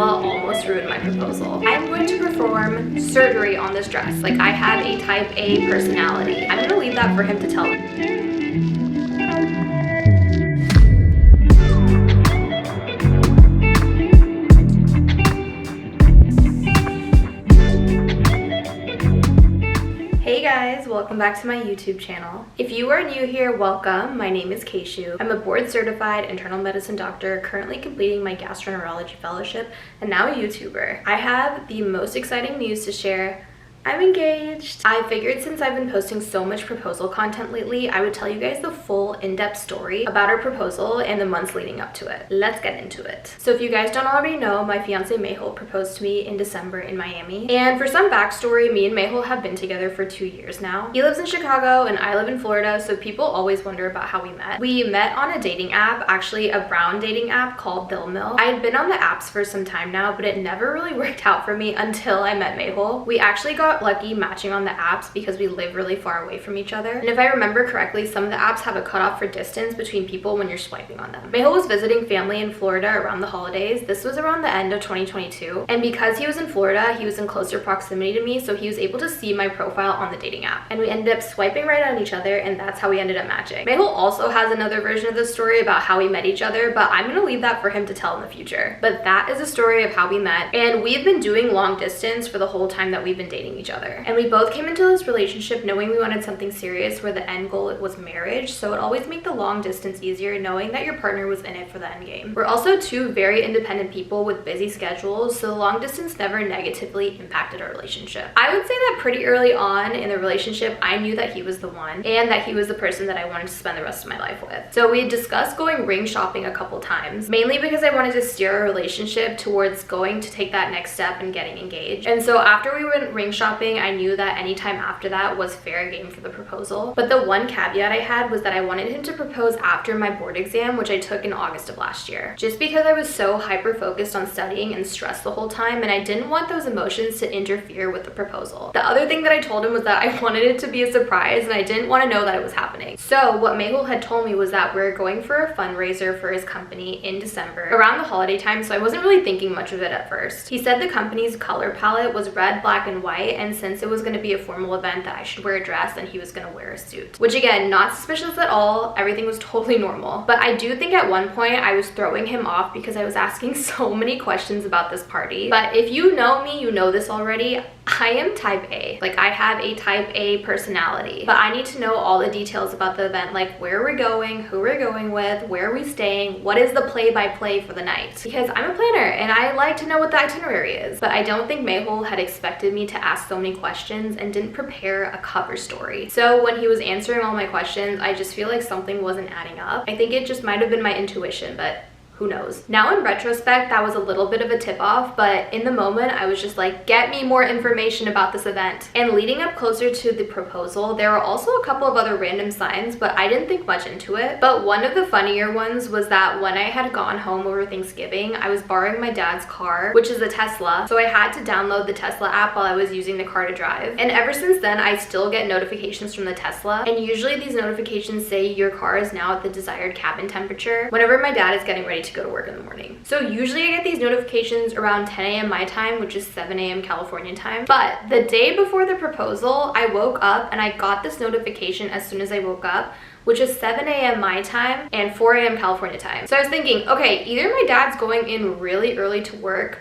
Tesla almost ruined my proposal. I'm going to perform surgery on this dress. Like, I have a type A personality. I'm gonna leave that for him to tell me. Hey guys, welcome back to my YouTube channel. If you are new here, welcome. My name is Keishu. I'm a board certified internal medicine doctor currently completing my gastroenterology fellowship and now a YouTuber. I have the most exciting news to share. I'm engaged. I figured since I've been posting so much proposal content lately, I would tell you guys the full in-depth story about our proposal and the months leading up to it. Let's get into it. So if you guys don't already know, my fiance Mehul proposed to me in December in Miami. And for some backstory, me and Mehul have been together for 2 years now. He lives in Chicago and I live in Florida, so people always wonder about how we met. We met on a dating app, actually a brown dating app called Bill Mill. I had been on the apps for some time now, but it never really worked out for me until I met Mehul. We actually got lucky matching on the apps because we live really far away from each other. And if I remember correctly, some of the apps have a cutoff for distance between people when you're swiping on them. Mehul was visiting family in Florida around the holidays. This was around the end of 2022. And because he was in Florida, he was in closer proximity to me, so he was able to see my profile on the dating app. And we ended up swiping right on each other, and that's how we ended up matching. Mehul also has another version of the story about how we met each other, but I'm gonna leave that for him to tell in the future. But that is a story of how we met, and we've been doing long distance for the whole time that we've been dating each other. And we both came into this relationship knowing we wanted something serious where the end goal was marriage, so it always made the long distance easier knowing that your partner was in it for the end game. We're also two very independent people with busy schedules, so the long distance never negatively impacted our relationship. I would say that pretty early on in the relationship, I knew that he was the one and that he was the person that I wanted to spend the rest of my life with. So we had discussed going ring shopping a couple times, mainly because I wanted to steer our relationship towards going to take that next step and getting engaged. And so after we went ring shopping, I knew that any time after that was fair game for the proposal. But the one caveat I had was that I wanted him to propose after my board exam, which I took in August of last year. Just because I was so hyper focused on studying and stressed the whole time, and I didn't want those emotions to interfere with the proposal. The other thing that I told him was that I wanted it to be a surprise and I didn't want to know that it was happening. So what Mehul had told me was that we're going for a fundraiser for his company in December around the holiday time, so I wasn't really thinking much of it at first. He said the company's color palette was red, black, and white, and since it was going to be a formal event that I should wear a dress and he was going to wear a suit. Which again, not suspicious at all. Everything was totally normal. But I do think at one point I was throwing him off because I was asking so many questions about this party. But if you know me, you know this already. I am type A. Like, I have a type A personality, but I need to know all the details about the event, like where we're going, who we're going with, where are we staying, what is the play-by-play for the night, because I'm a planner and I like to know what the itinerary is. But I don't think Mehul had expected me to ask so many questions and didn't prepare a cover story. So when he was answering all my questions, I just feel like something wasn't adding up. I think it just might have been my intuition, but who knows? Now in retrospect, that was a little bit of a tip off, but in the moment I was just like, get me more information about this event. And leading up closer to the proposal, there were also a couple of other random signs, but I didn't think much into it. But one of the funnier ones was that when I had gone home over Thanksgiving, I was borrowing my dad's car, which is a Tesla, so I had to download the Tesla app while I was using the car to drive. And ever since then, I still get notifications from the Tesla, and usually these notifications say your car is now at the desired cabin temperature whenever my dad is getting ready to go to work in the morning. So usually I get these notifications around 10 a.m. my time, which is 7 a.m. California time. But the day before the proposal, I woke up and I got this notification as soon as I woke up, which is 7 a.m. my time and 4 a.m. California time. So I was thinking, okay, either my dad's going in really early to work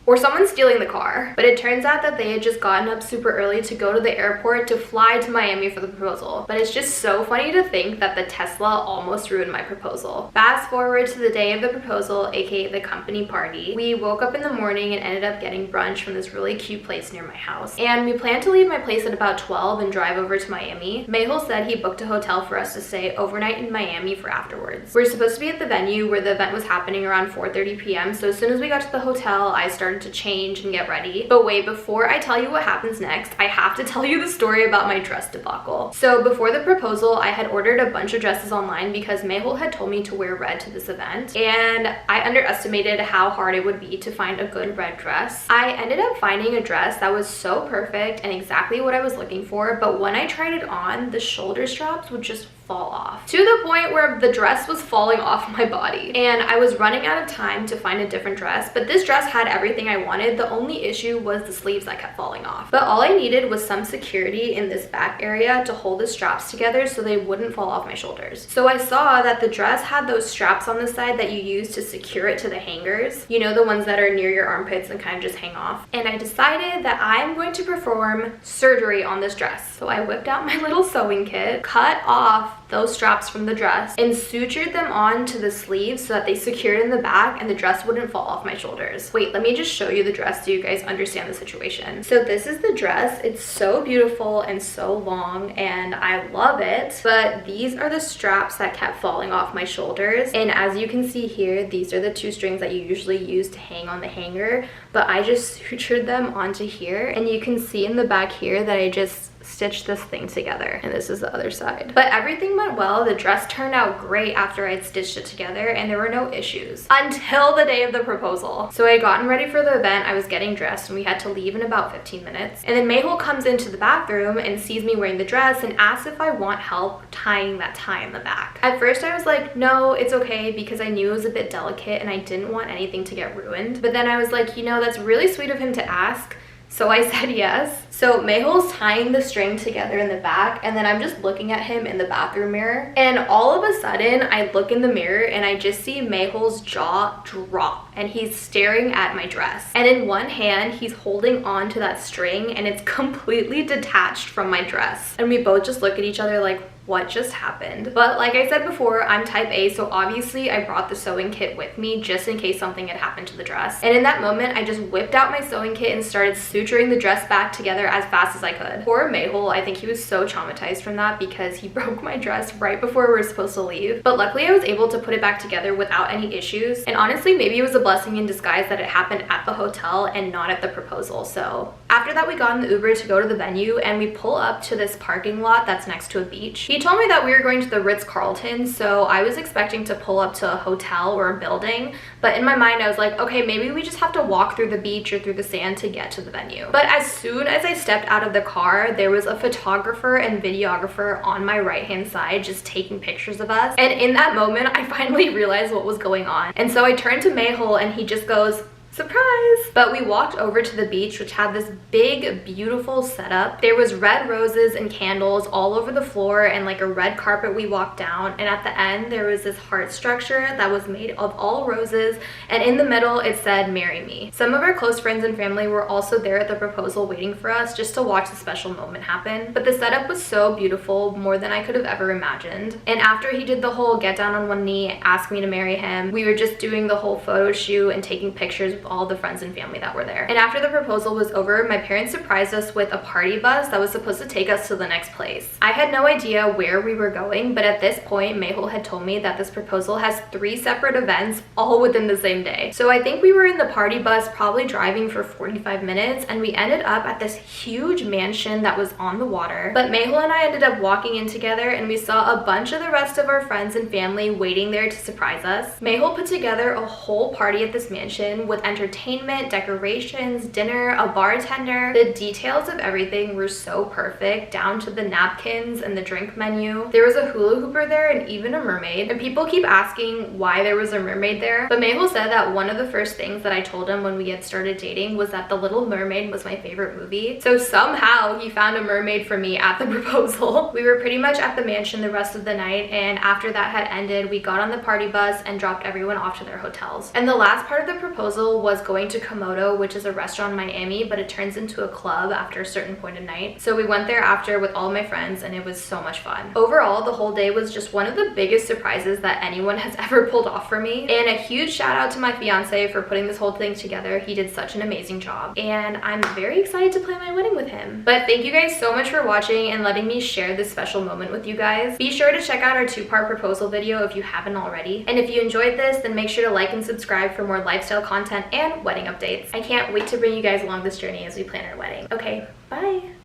or someone's stealing the car. But it turns out that they had just gotten up super early to go to the airport to fly to Miami for the proposal. But it's just so funny to think that the Tesla almost ruined my proposal. Fast forward to the day of the proposal, aka the company party. We woke up in the morning and ended up getting brunch from this really cute place near my house. And we planned to leave my place at about 12 and drive over to Miami. Mehul said he booked a hotel for us to stay overnight in Miami for afterwards. We were supposed to be at the venue where the event was happening around 4:30 p.m. So as soon as we got to the hotel, I started to change and get ready. But wait, before I tell you what happens next, I have to tell you the story about my dress debacle. So before the proposal, I had ordered a bunch of dresses online because Mehul had told me to wear red to this event, and I underestimated how hard it would be to find a good red dress. I ended up finding a dress that was so perfect and exactly what I was looking for, but when I tried it on, the shoulder straps would just fall off, to the point where the dress was falling off my body. And I was running out of time to find a different dress, but this dress had everything I wanted. The only issue was the sleeves that kept falling off. But all I needed was some security in this back area to hold the straps together so they wouldn't fall off my shoulders. So I saw that the dress had those straps on the side that you use to secure it to the hangers. You know, the ones that are near your armpits and kind of just hang off. And I decided that I'm going to perform surgery on this dress. So I whipped out my little sewing kit, cut off those straps from the dress, and sutured them onto the sleeves so that they secured in the back and the dress wouldn't fall off my shoulders. Wait, let me just show you the dress so you guys understand the situation. So this is the dress. It's so beautiful and so long and I love it, but these are the straps that kept falling off my shoulders. And as you can see here, these are the 2 strings that you usually use to hang on the hanger, but I just sutured them onto here, and you can see in the back here that I just stitch this thing together, and this is the other side. But everything went well. The dress turned out great after I'd stitched it together, and there were no issues until the day of the proposal. So I had gotten ready for the event, I was getting dressed, and we had to leave in about 15 minutes. And then Mehul comes into the bathroom and sees me wearing the dress and asks if I want help tying that tie in the back. At first I was like, no, it's okay, because I knew it was a bit delicate and I didn't want anything to get ruined. But then I was like, you know, that's really sweet of him to ask. So I said yes. So Mehul's tying the string together in the back, and then I'm just looking at him in the bathroom mirror. And all of a sudden, I look in the mirror and I just see Mehul's jaw drop, and he's staring at my dress. And in one hand, he's holding on to that string, and it's completely detached from my dress. And we both just look at each other like, what just happened? But like I said before, I'm type A, so obviously I brought the sewing kit with me just in case something had happened to the dress. And in that moment, I just whipped out my sewing kit and started suturing the dress back together as fast as I could. Poor Mehul, I think he was so traumatized from that because he broke my dress right before we were supposed to leave. But luckily I was able to put it back together without any issues. And honestly, maybe it was a blessing in disguise that it happened at the hotel and not at the proposal. So after that, we got in the Uber to go to the venue, and we pull up to this parking lot that's next to a beach. He told me that we were going to the Ritz-Carlton, so I was expecting to pull up to a hotel or a building, but in my mind I was like, okay, maybe we just have to walk through the beach or through the sand to get to the venue. But as soon as I stepped out of the car, there was a photographer and videographer on my right hand side just taking pictures of us, and in that moment I finally realized what was going on. And so I turned to Mehul and he just goes, surprise! But we walked over to the beach, which had this big, beautiful setup. There was red roses and candles all over the floor and like a red carpet we walked down. And at the end, there was this heart structure that was made of all roses. And in the middle, it said, marry me. Some of our close friends and family were also there at the proposal waiting for us just to watch the special moment happen. But the setup was so beautiful, more than I could have ever imagined. And after he did the whole get down on one knee, ask me to marry him, we were just doing the whole photo shoot and taking pictures with all the friends and family that were there. And after the proposal was over, my parents surprised us with a party bus that was supposed to take us to the next place. I had no idea where we were going, but at this point, Mehul had told me that this proposal has 3 separate events all within the same day. So I think we were in the party bus probably driving for 45 minutes, and we ended up at this huge mansion that was on the water. But Mehul and I ended up walking in together, and we saw a bunch of the rest of our friends and family waiting there to surprise us. Mehul put together a whole party at this mansion with entertainment, decorations, dinner, a bartender. The details of everything were so perfect, down to the napkins and the drink menu. There was a hula hooper there and even a mermaid. And people keep asking why there was a mermaid there. But Mehul said that one of the first things that I told him when we had started dating was that The Little Mermaid was my favorite movie. So somehow he found a mermaid for me at the proposal. We were pretty much at the mansion the rest of the night, and after that had ended, we got on the party bus and dropped everyone off to their hotels. And the last part of the proposal was going to Komodo, which is a restaurant in Miami, but it turns into a club after a certain point of night. So we went there after with all my friends, and it was so much fun. Overall, the whole day was just one of the biggest surprises that anyone has ever pulled off for me. And a huge shout out to my fiance for putting this whole thing together. He did such an amazing job, and I'm very excited to plan my wedding with him. But thank you guys so much for watching and letting me share this special moment with you guys. Be sure to check out our 2-part proposal video if you haven't already. And if you enjoyed this, then make sure to like and subscribe for more lifestyle content and wedding updates. I can't wait to bring you guys along this journey as we plan our wedding. Okay, bye!